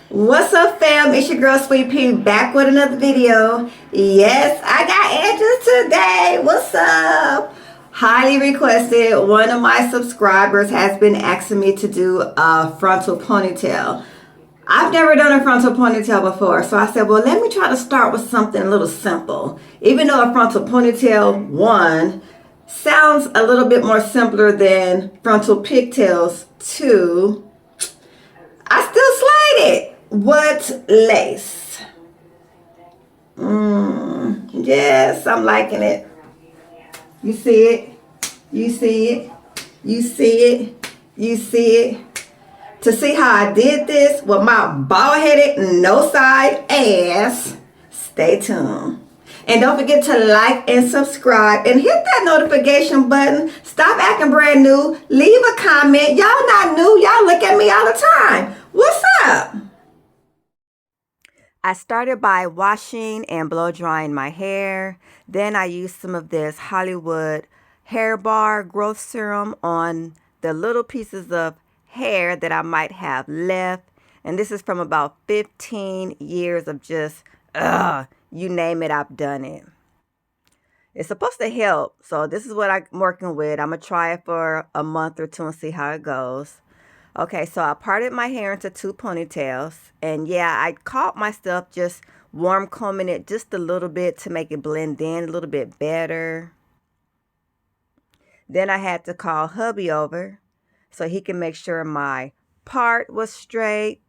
What's up, fam? It's your girl Sweet Pea back with another video. Yes, I got edges today. What's up? Highly requested. One of my subscribers has been asking me to do a frontal ponytail. I've never done a frontal ponytail before, so I said, well, let me try to start with something a little simple. Even though a frontal ponytail, one, sounds a little bit more simpler than frontal pigtails, two, I still slide it. What lace? Yes, I'm liking it. You see it? You see it? You see it? You see it? To see how I did this with my bald-headed, no-side ass, stay tuned. And don't forget to like and subscribe and hit that notification button. Stop acting brand new. Leave a comment. Y'all not new. Y'all look at me all the time. What's up? I started by washing and blow drying my hair. Then I used some of this Hollywood hair bar growth serum on the little pieces of hair that I might have left. And this is from about 15 years of just, you name it, I've done it. It's supposed to help. So this is what I'm working with. I'm going to try it for a month or two and see how it goes. Okay, so I parted my hair into two ponytails. And yeah, I caught myself just warm combing it just a little bit to make it blend in a little bit better. Then I had to call hubby over so he can make sure my part was straight,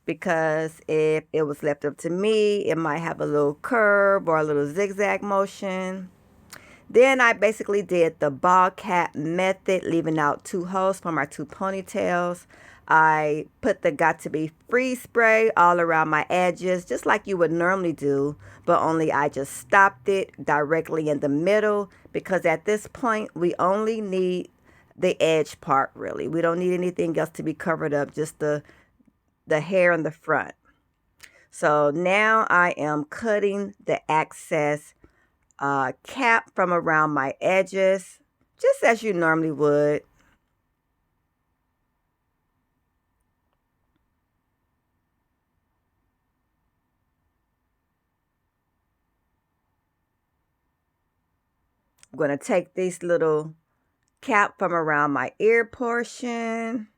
because if it was left up to me, it might have a little curve or a little zigzag motion. Then I basically did the ball cap method, leaving out two holes for my two ponytails. I put the Got To Be Free spray all around my edges, just like you would normally do, but only I just stopped it directly in the middle, because at this point, we only need the edge part, really. We don't need anything else to be covered up, just the hair in the front. So now I am cutting the excess cap from around my edges, just as you normally would. I'm going to take this little cap from around my ear portion.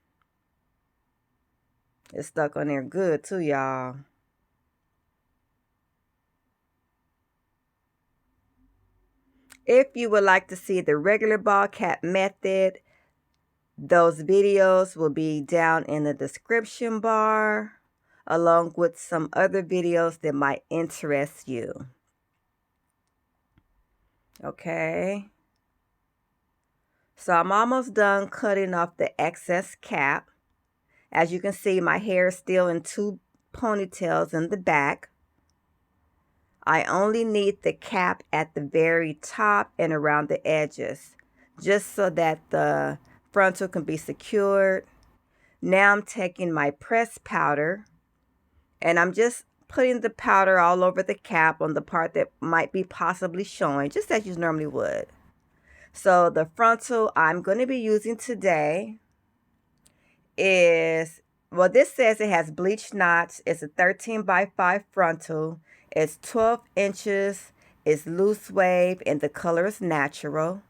It's stuck on there good too, y'all. If you would like to see the regular ball cap method, those videos will be down in the description bar, along with some other videos that might interest you. Okay. So I'm almost done cutting off the excess cap. As you can see, my hair is still in two ponytails in the back. I only need the cap at the very top and around the edges, just so that the frontal can be secured. Now I'm taking my pressed powder, and I'm just putting the powder all over the cap on the part that might be possibly showing, just as you normally would. So the frontal I'm going to be using today is, well, this says it has bleached knots. It's a 13x5 frontal. It's 12 inches. It's loose wave, and the color is natural.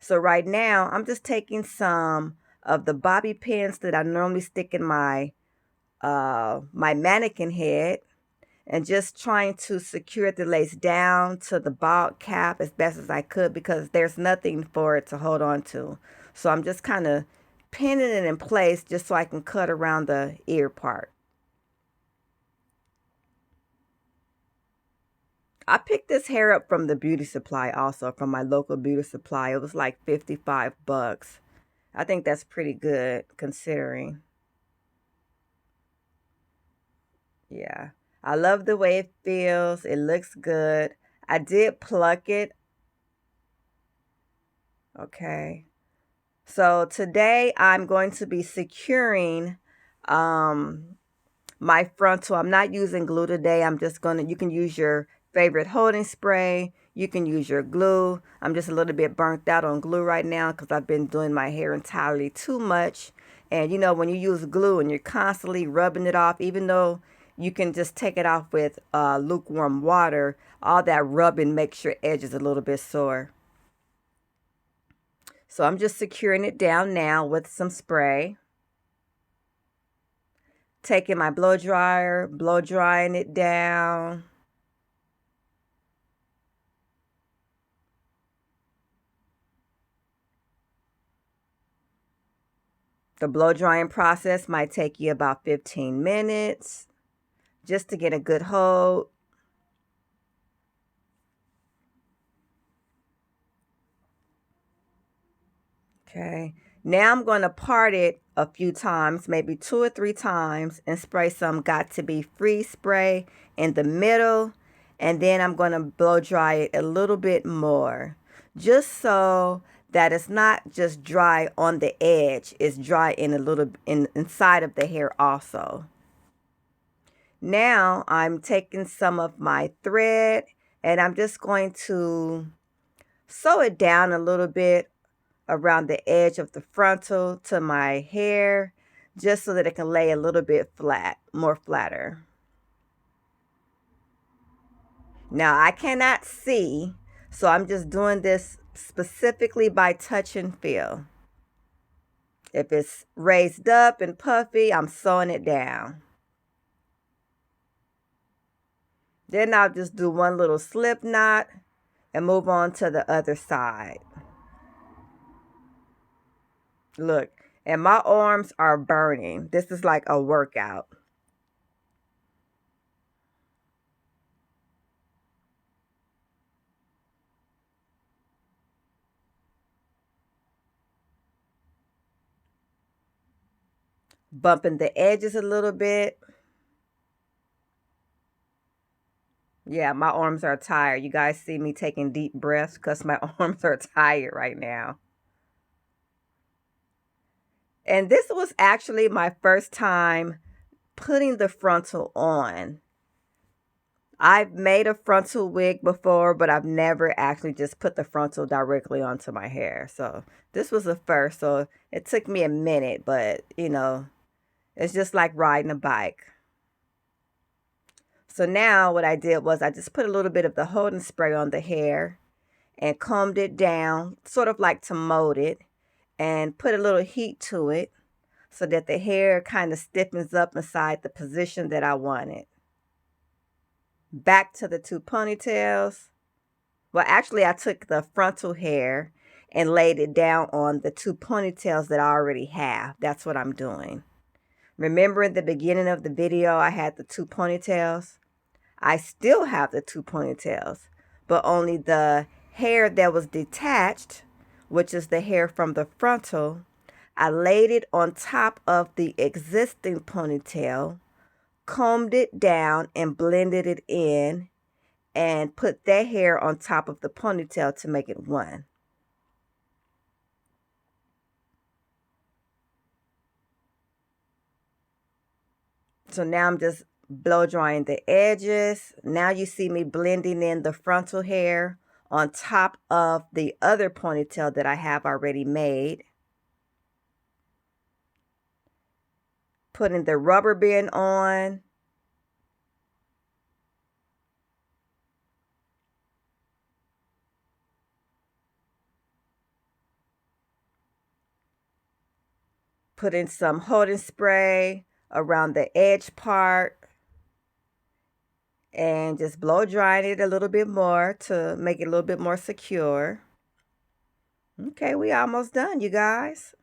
So right now, I'm just taking some of the bobby pins that I normally stick in my mannequin head, and just trying to secure the lace down to the bald cap as best as I could, because there's nothing for it to hold on to. So I'm just kind of pinning it in place just so I can cut around the ear part. I picked this hair up from the beauty supply, also from my local beauty supply. It was like 55 bucks. I think that's pretty good considering. Yeah. I love the way it feels. It looks good. I did pluck it. Okay. So today I'm going to be securing my frontal. I'm not using glue today. I'm just going to, you can use your favorite holding spray. You can use your glue. I'm just a little bit burnt out on glue right now because I've been doing my hair entirely too much. And you know, when you use glue and you're constantly rubbing it off, even though you can just take it off with lukewarm water, all that rubbing makes your edges a little bit sore. So I'm just securing it down now with some spray. Taking my blow dryer, blow drying it down. The blow drying process might take you about 15 minutes just to get a good hold. Okay, now I'm going to part it a few times, maybe 2 or 3 times, and spray some Got to Be Free spray in the middle. And then I'm going to blow dry it a little bit more, just so that it's not just dry on the edge, it's dry in a little inside of the hair also. Now I'm taking some of my thread and I'm just going to sew it down a little bit around the edge of the frontal to my hair, just so that it can lay a little bit flat, more flatter. Now I cannot see, so I'm just doing this specifically by touch and feel. If it's raised up and puffy, I'm sewing it down. Then I'll just do one little slip knot and move on to the other side. Look, and my arms are burning. This is like a workout. Bumping the edges a little bit. Yeah, my arms are tired. You guys see me taking deep breaths because my arms are tired right now. And this was actually my first time putting the frontal on. I've made a frontal wig before, but I've never actually just put the frontal directly onto my hair. So this was the first. So it took me a minute, but you know, it's just like riding a bike. So now what I did was I just put a little bit of the holding spray on the hair and combed it down, sort of like to mold it, and put a little heat to it so that the hair kind of stiffens up inside the position that I wanted. Back to the 2 ponytails. Well, actually, I took the frontal hair and laid it down on the 2 ponytails that I already have. That's what I'm doing. Remember in the beginning of the video, I had the 2 ponytails? I still have the 2 ponytails, but only the hair that was detached, which is the hair from the frontal, I laid it on top of the existing ponytail, combed it down and blended it in, and put that hair on top of the ponytail to make it one. So now I'm just blow drying the edges. Now you see me blending in the frontal hair on top of the other ponytail that I have already made. Putting the rubber band on. Putting some holding spray around the edge part. And just blow drying it a little bit more to make it a little bit more secure. Okay, we almost done, you guys.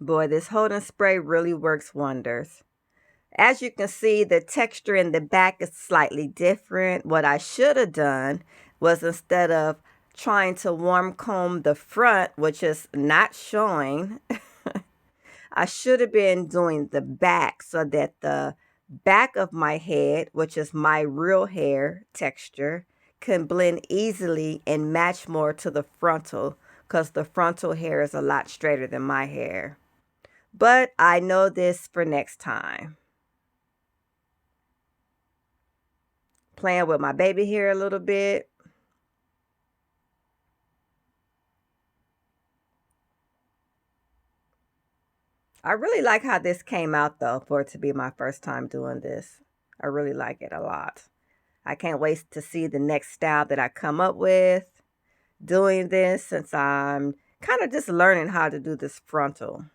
Boy, this holding spray really works wonders. As you can see, the texture in the back is slightly different. What I should have done was, instead of trying to warm comb the front, which is not showing, I should have been doing the back so that the back of my head, which is my real hair texture, can blend easily and match more to the frontal, because the frontal hair is a lot straighter than my hair. But I know this for next time. Playing with my baby hair a little bit. I really like how this came out though, for it to be my first time doing this. I really like it a lot. I can't wait to see the next style that I come up with doing this, since I'm kind of just learning how to do this frontal.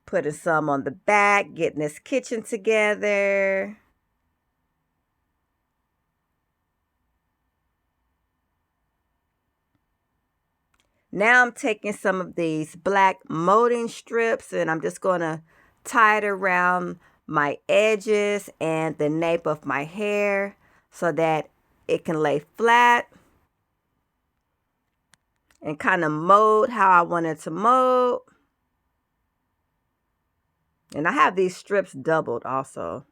Putting some on the back, getting this kitchen together. Now I'm taking some of these black molding strips and I'm just going to tie it around my edges and the nape of my hair so that it can lay flat and kind of mold how I want it to mold. And I have these strips doubled also.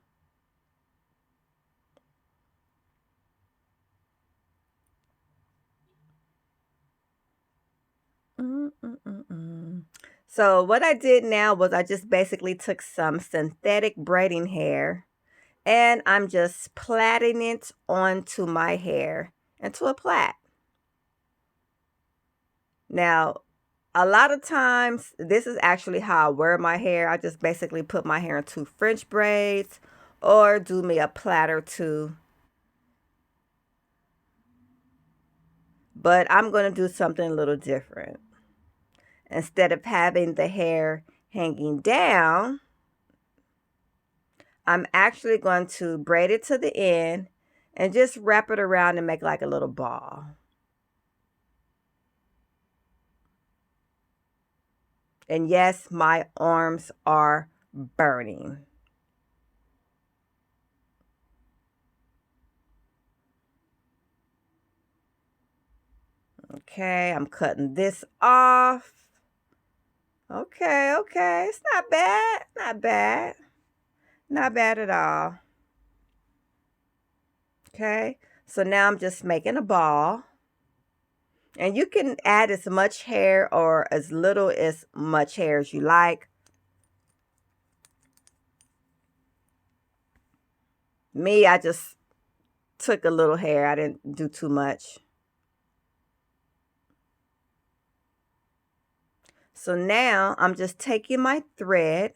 So what I did now was I just basically took some synthetic braiding hair and I'm just plaiting it onto my hair into a plait. Now, a lot of times, this is actually how I wear my hair. I just basically put my hair into French braids or do me a plait or two. But I'm going to do something a little different. Instead of having the hair hanging down, I'm actually going to braid it to the end and just wrap it around and make like a little ball. And yes, my arms are burning. Okay, I'm cutting this off. Okay, okay. It's not bad. Not bad. Not bad at all. Okay, so now I'm just making a ball. And you can add as much hair or as little as much hair as you like. Me, I just took a little hair. I didn't do too much. So now I'm just taking my thread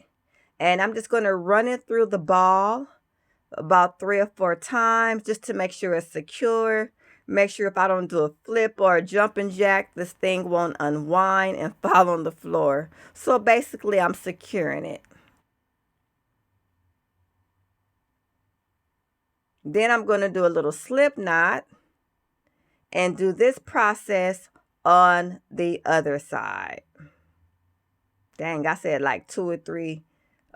and I'm just going to run it through the ball about 3 or 4 times just to make sure it's secure. Make sure if I don't do a flip or a jumping jack, this thing won't unwind and fall on the floor. So basically, I'm securing it. Then I'm going to do a little slip knot and do this process on the other side. Dang, I said like 2 or 3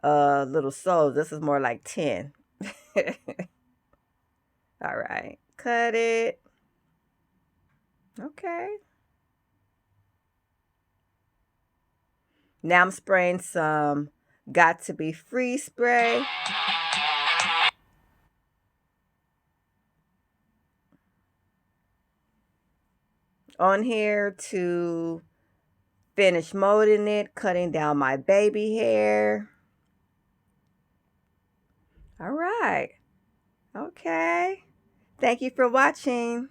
little sews. This is more like 10. All right, cut it. Okay. Now I'm spraying some Got to Be Free spray. On here to finish molding it, cutting down my baby hair. All right. Okay. Thank you for watching.